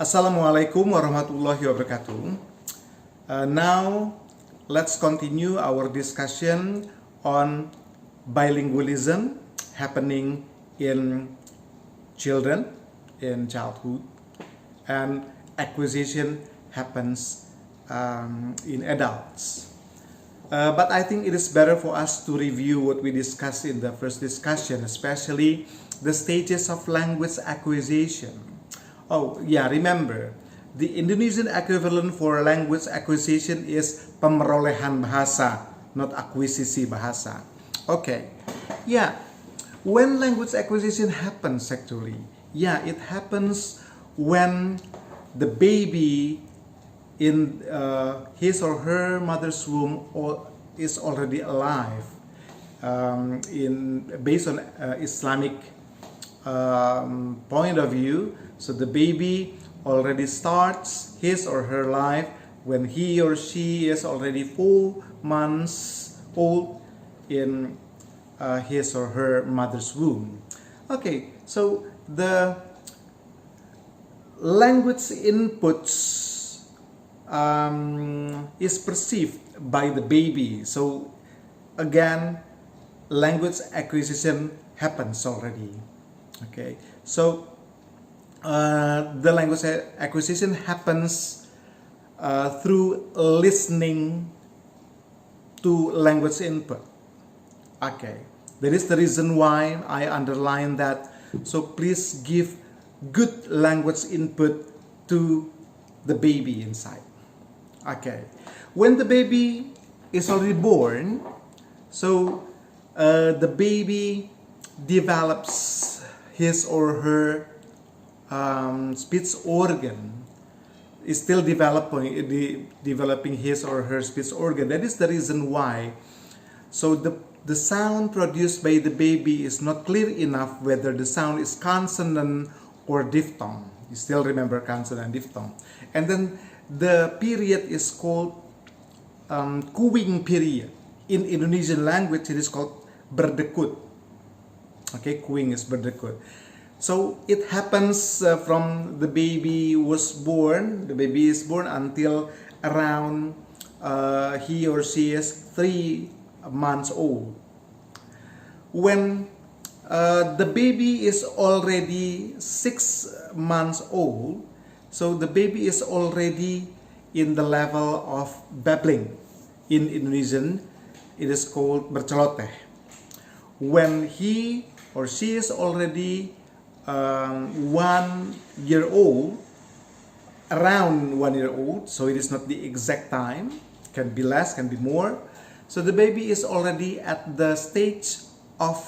Assalamualaikum warahmatullahi wabarakatuh. Now, let's continue our discussion on bilingualism happening in children, in childhood, and acquisition happens in adults. But I think it is better for us to review what we discussed in the first discussion, especially the stages of language acquisition. Oh yeah, remember, the Indonesian equivalent for language acquisition is pemerolehan bahasa, not akuisisi bahasa. Okay, yeah, when language acquisition happens actually, yeah, it happens when the baby in his or her mother's womb is already alive. Based on Islamic point of view, so the baby already starts his or her life when he or she is already 4 months old in his or her mother's womb. Okay, so the language inputs is perceived by the baby. So again, language acquisition happens already. Okay, so the language acquisition happens through listening to language input. Okay, that is the reason why I underline that. So please give good language input to the baby inside. Okay, when the baby is already born, so the baby develops his or her speech organ, is still developing his or her speech organ. That is the reason why. So the sound produced by the baby is not clear enough whether the sound is consonant or diphthong. You still remember consonant and diphthong. And then the period is called cooing period. In Indonesian language, it is called berdekut. Okay, cooing is berdekut. So it happens from the baby was born, the baby is born until around he or she is 3 months old. When the baby is already 6 months old, so the baby is already in the level of babbling. In Indonesian, it is called berceloteh. When he or she is already 1 year old, around 1 year old, so it is not the exact time, can be less, can be more. So the baby is already at the stage of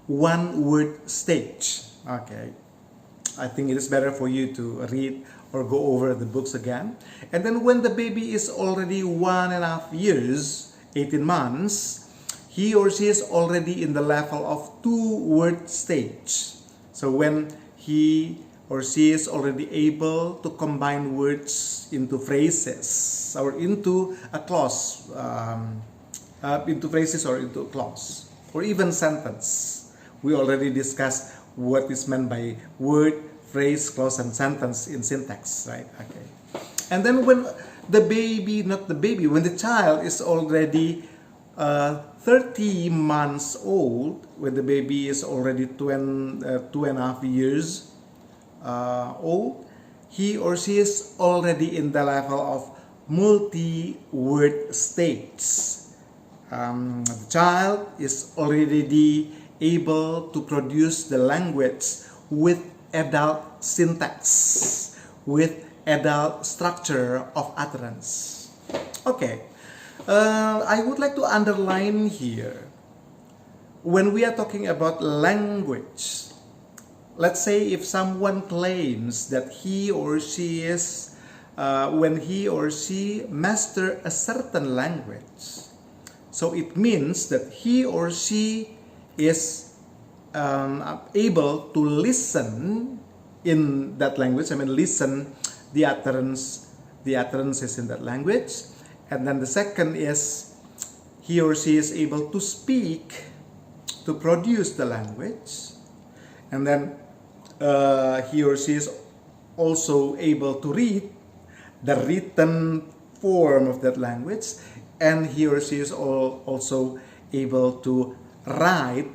1-word stage. Okay, I think it is better for you to read or go over the books again. And then when the baby is already 1.5 years, 18 months, he or she is already in the level of 2-word stage. So when he or she is already able to combine words into phrases or into a clause, into phrases or into a clause, or even sentence. We already discussed what is meant by word, phrase, clause, and sentence in syntax, right? Okay. And then when the baby, not the baby, when the child is already 30 months old, when the baby is already 2.5 years old, he or she is already in the level of multi-word states. The child is already able to produce the language with adult syntax, with adult structure of utterance. Okay, I would like to underline here, when we are talking about language, let's say if someone claims that he or she is, when he or she master a certain language, so it means that he or she is able to listen in that language. I mean, listen the utterances in that language. And then the second is he or she is able to speak, to produce the language. And then he or she is also able to read the written form of that language, and he or she is also able to write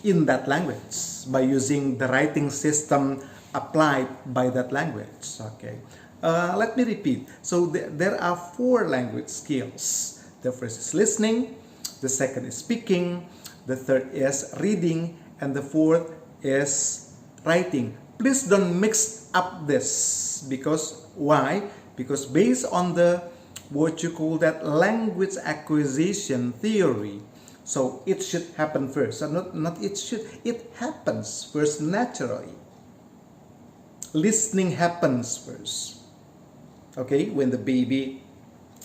in that language by using the writing system applied by that language. Okay, let me repeat. So there are 4 language skills. The first is listening, the second is speaking, the third is reading, and the fourth is writing. Please don't mix up this, because why? Because based on the what you call that language acquisition theory, so it should happen first. Not it should, it happens first naturally. Listening happens first. Okay, when the baby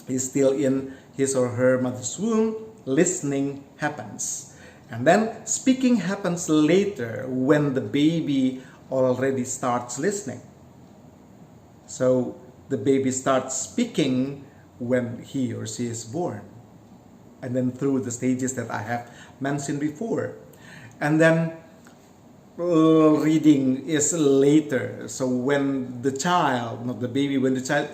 is still in his or her mother's womb, listening happens. And then speaking happens later when the baby already starts listening. So the baby starts speaking when he or she is born. And then through the stages that I have mentioned before. And then reading is later. So when the child, not the baby, when the child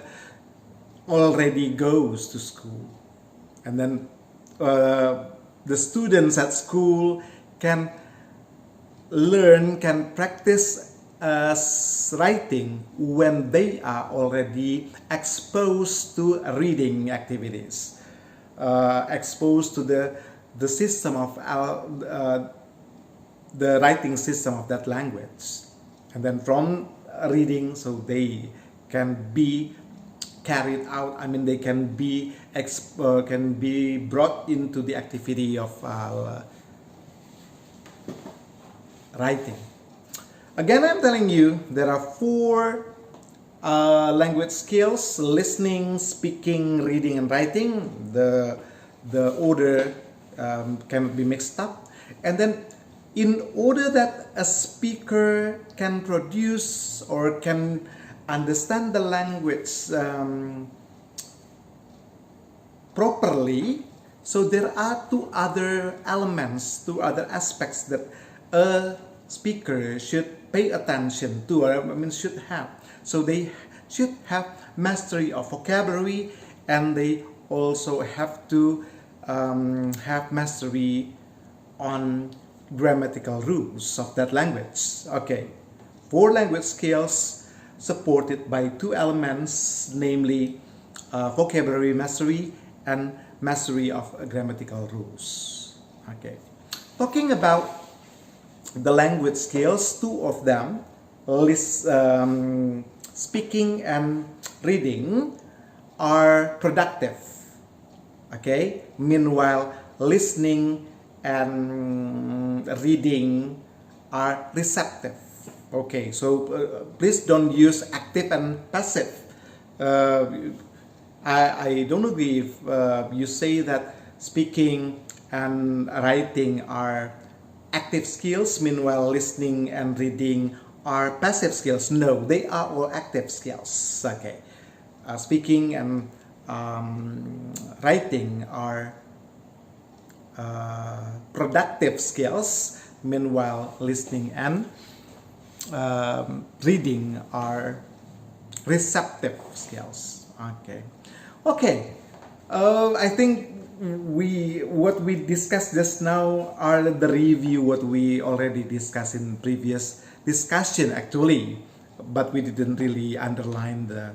already goes to school. And then the students at school can learn, can practice writing when they are already exposed to reading activities, exposed to the system of the writing system of that language. And then from reading, so they can be carried out, I mean they can be brought into the activity of writing. Again, I'm telling you, there are 4 language skills: listening, speaking, reading, and writing. The order cannot be mixed up. And then in order that a speaker can produce or can understand the language properly, so there are 2 other elements, 2 other aspects that a speaker should pay attention to, or I mean should have. So they should have mastery of vocabulary, and they also have to have mastery on grammatical rules of that language. Okay, 4 language skills supported by 2 elements, namely vocabulary mastery and mastery of grammatical rules. Okay, talking about the language skills, 2 of them, speaking and reading, are productive. Okay, meanwhile listening and reading are receptive. Okay, so please don't use active and passive. I don't agree if you say that speaking and writing are active skills, meanwhile listening and reading are passive skills. No, they are all active skills. Okay, speaking and writing are productive skills, meanwhile listening and reading are receptive skills. Okay. I think what we discussed just now are the review what we already discussed in previous discussion actually, but we didn't really underline the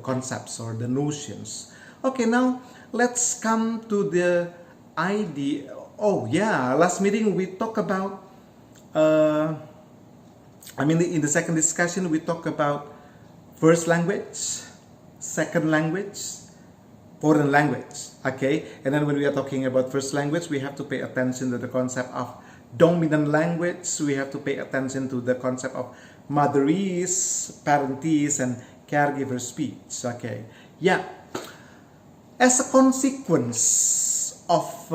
concepts or the notions. Okay, now let's come to the idea. Oh yeah, last meeting we talked about in the second discussion we talked about first language, second language, foreign language. Okay, and then when we are talking about first language, we have to pay attention to the concept of dominant language. We have to pay attention to the concept of motherese, parentese, and caregiver speech. Okay, yeah. As a consequence of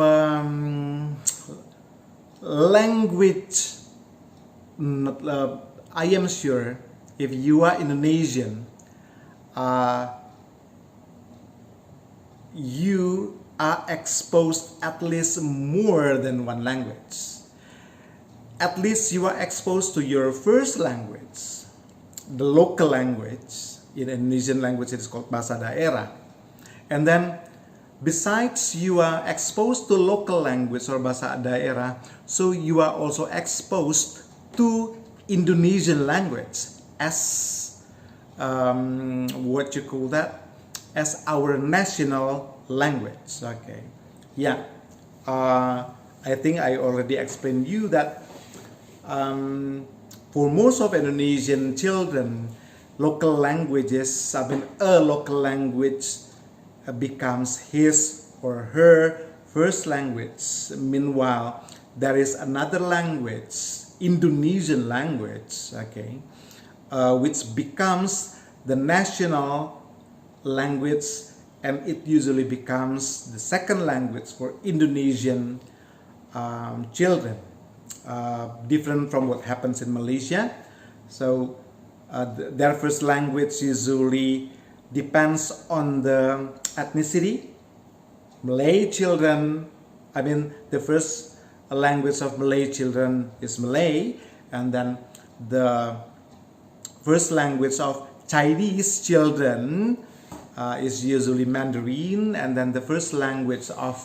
language, I am sure if you are Indonesian, you are exposed at least more than one language. At least you are exposed to your first language, the local language. In Indonesian language, it is called bahasa daerah. And then, besides you are exposed to local language or bahasa daerah, so you are also exposed to Indonesian language as what you call that, as our national language. Okay, yeah. I think I already explained you that for most of Indonesian children, local languages, I mean, a local language becomes his or her first language. Meanwhile, there is another language, Indonesian language, okay, which becomes the national language, and it usually becomes the second language for Indonesian children, different from what happens in Malaysia. So their first language usually depends on the ethnicity. Malay children, I mean, the first language of Malay children is Malay, and then the first language of Chinese children is usually Mandarin, and then the first language of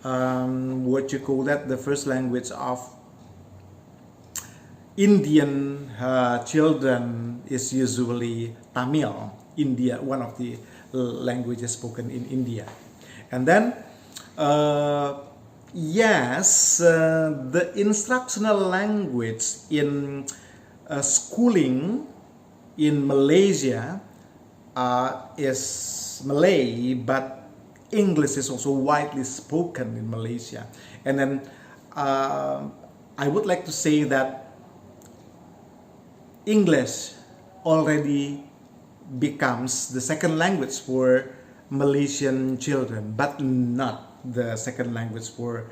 what you call that, the first language of Indian children is usually Tamil. India, one of the languages spoken in India. And then yes, the instructional language in schooling in Malaysia is Malay, but English is also widely spoken in Malaysia. And then I would like to say that English already becomes the second language for Malaysian children, but not the second language for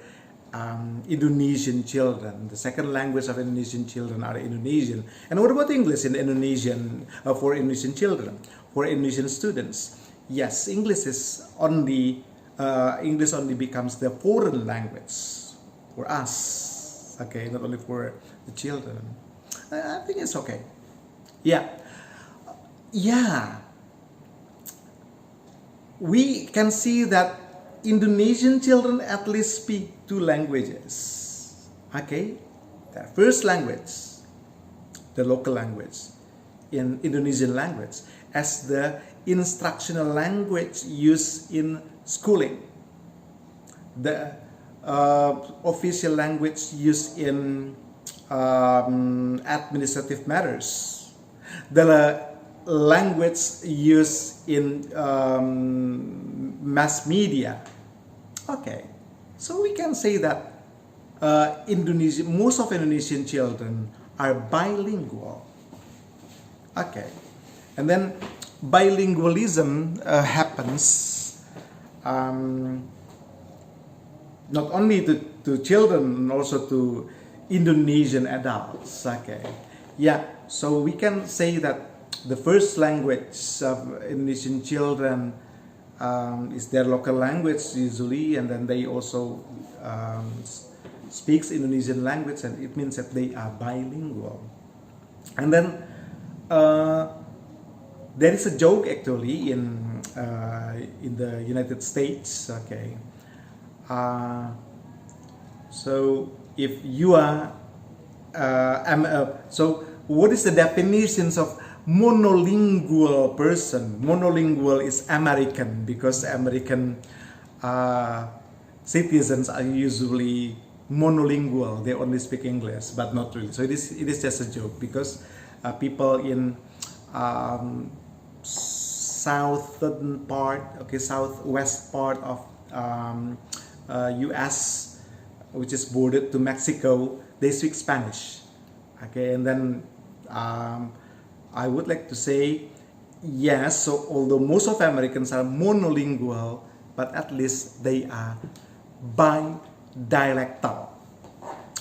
Indonesian children. The second language of Indonesian children are Indonesian. And what about English in Indonesian for Indonesian children, for Indonesian students? Yes, English only becomes the foreign language for us. Okay, not only for the children. I think it's okay. Yeah. We can see that Indonesian children at least speak two languages. Okay, their first language, the local language, in Indonesian language, as the instructional language used in schooling. The official language used in administrative matters. The language used in mass media. Okay, so we can say that most of Indonesian children are bilingual. Okay, and then bilingualism happens not only to children, also to Indonesian adults. Okay, yeah, so we can say that the first language of Indonesian children is their local language usually, and then they also speaks Indonesian language, and it means that they are bilingual. And then there is a joke actually in the United States. Okay, so if you are so what is the definitions of monolingual person? Monolingual is American, because American citizens are usually monolingual. They only speak English, but not really. So it is just a joke, because people in southern part, okay, southwest part of US, which is bordered to Mexico, they speak Spanish. Okay, and then I would like to say, yes, so although most of Americans are monolingual, but at least they are bidialectal.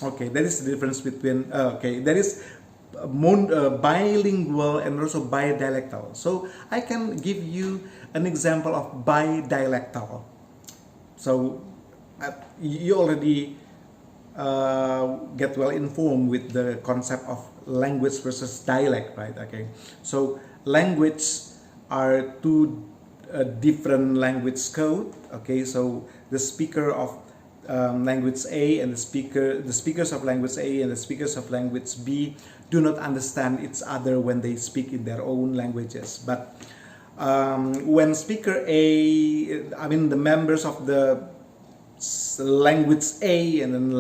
Okay, that is the difference between, there is bilingual and also bidialectal. So I can give you an example of bidialectal. So you already get well informed with the concept of language versus dialect, right? Okay, so language are two different language code. Okay, so the speaker of language A and the speakers of language A and the speakers of language B do not understand each other when they speak in their own languages. But when speaker A, I mean the members of the language A and then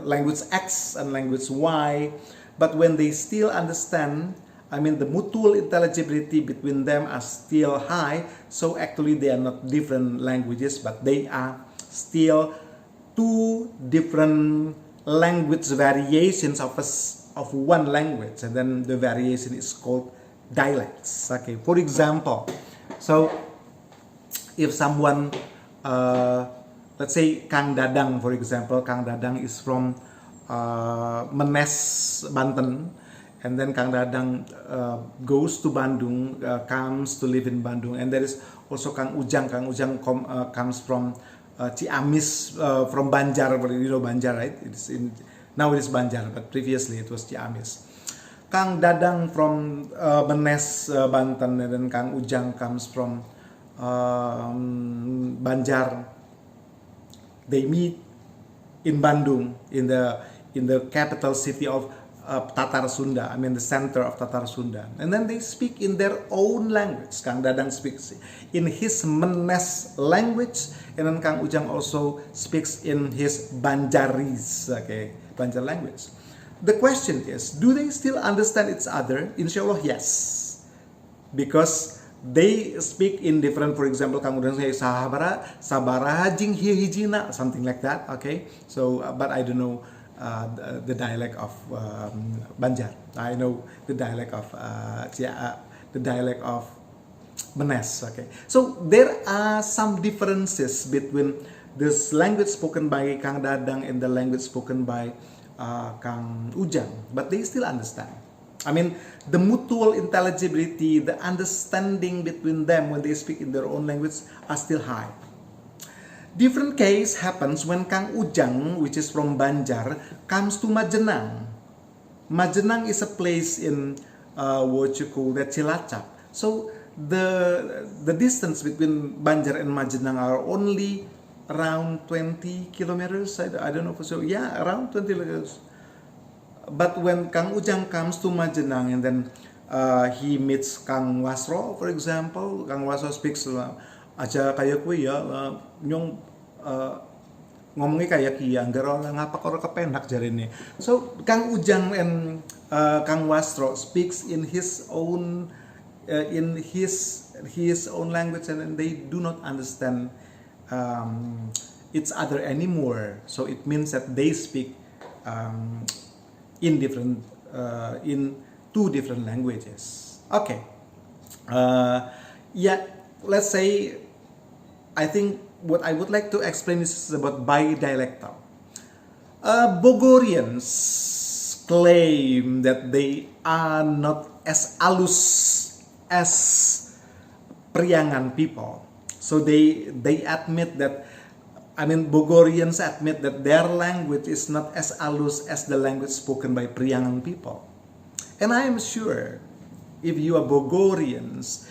language X and language Y, but when they still understand, I mean the mutual intelligibility between them are still high, so actually they are not different languages, but they are still two different language variations of one language, and then the variation is called dialects. Okay, for example, so if someone let's say Kang Dadang, for example, Kang Dadang is from Menes, Banten, and then Kang Dadang goes to Bandung, comes to live in Bandung, and there is also Kang Ujang. Kang Ujang comes from Ciamis, from Banjar, you know Banjar, right? Now it is Banjar, but previously it was Ciamis. Kang Dadang from Menes, Banten, and then Kang Ujang comes from Banjar. They meet in Bandung, in the capital city of Tatar Sunda, I mean the center of Tatar Sunda, and then they speak in their own language. Kang Dadang speaks in his Menes language, and then Kang Ujang also speaks in his Banjaris, okay, Banjar language. The question is, do they still understand each other? Inshallah, yes, because they speak in different, for example, Kang Ujang say sabara jing hijina, something like that, okay. So, but I don't know the dialect of Banjar. I know the dialect of Menes. Okay, so there are some differences between this language spoken by Kang Dadang and the language spoken by Kang Ujang, but they still understand. I mean, the mutual intelligibility, the understanding between them when they speak in their own language are still high. Different case happens when Kang Ujang, which is from Banjar, comes to Majenang. Majenang is a place in what you call that Cilacap. So the distance between Banjar and Majenang are only around 20 kilometers. I don't know for sure. Yeah, around 20 kilometers. But when Kang Ujang comes to Majenang and then he meets Kang Wasro, for example, Kang Wasro speaks aja kayak ku ya nyong ngomongnya kayak kia nggak ngapa kok kepenak jari ini. So Kang Ujang and Kang Wasro speaks in his own own language, and they do not understand each other anymore. So it means that they speak in two different languages. Okay, yeah, let's say I think what I would like to explain is about bidialectal. Bogorians claim that they are not as halus as Priangan people. So they admit that, I mean, Bogorians admit that their language is not as halus as the language spoken by Priangan people. And I am sure if you are Bogorians,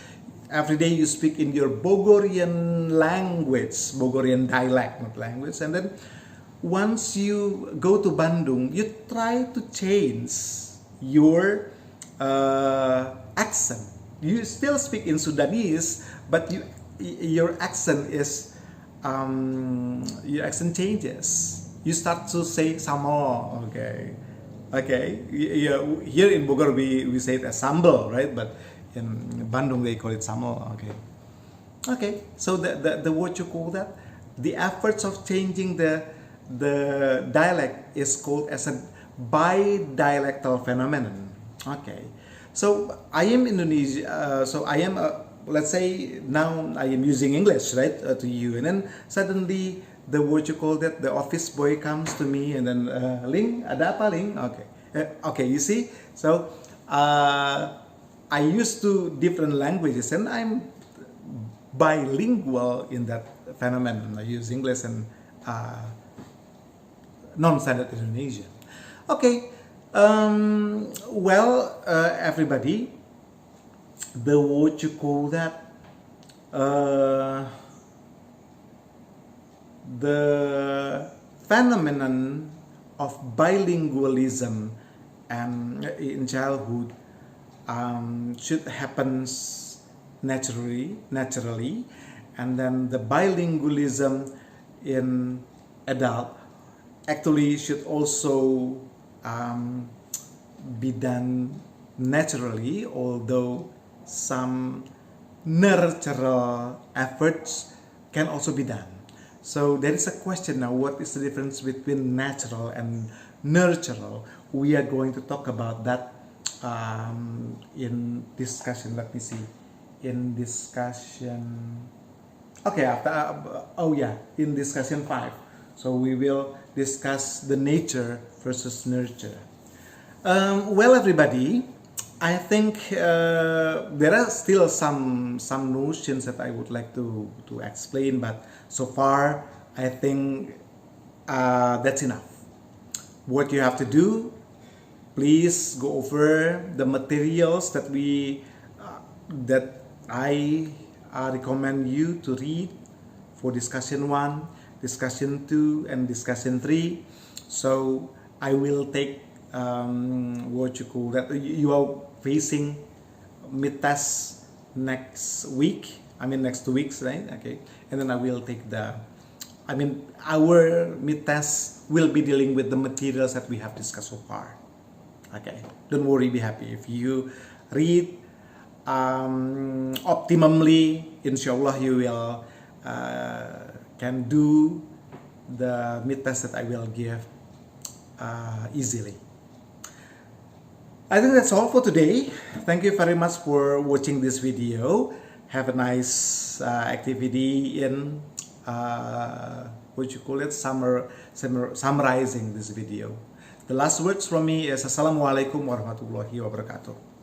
every day you speak in your Bogorian language, Bogorian dialect, not language, and then once you go to Bandung, you try to change your accent. You still speak in Sudanese, but your accent is your accent changes. You start to say samo, okay. Here in Bogor we say it as sambal, right? But in Bandung they call it samo, okay. So the what you call that, the efforts of changing the dialect is called as a bidialectal phenomenon. Okay. So I am Indonesia. So I am let's say now I am using English, right, to you, and then suddenly the what you call that, the office boy comes to me and then Ling, ada apa Ling? Okay, you see. So I used to different languages and I'm bilingual in that phenomenon. I use English and non-standard Indonesian. Okay, Everybody, the what you call that, the phenomenon of bilingualism and in childhood should happens naturally, and then the bilingualism in adult actually should also be done naturally, although some nurtural efforts can also be done. So there is a question now, what is the difference between natural and nurtural? We are going to talk about that in discussion. Let me see. In discussion, okay, in discussion 5. So we will discuss the nature versus nurture. Everybody, I think there are still some notions that I would like to explain, but so far I think that's enough. What you have to do, please go over the materials that I recommend you to read for discussion 1, discussion 2, and discussion 3. So I will take what you call that, you are facing mid-test next week, next 2 weeks, right? Okay, and then I will take our mid-test will be dealing with the materials that we have discussed so far. Okay, don't worry, be happy. If you read optimally, inshallah you will can do the mid-test that I will give easily. I think that's all for today. Thank you very much for watching this video. Have a nice activity in summarizing this video. The last words from me is Assalamualaikum warahmatullahi wabarakatuh.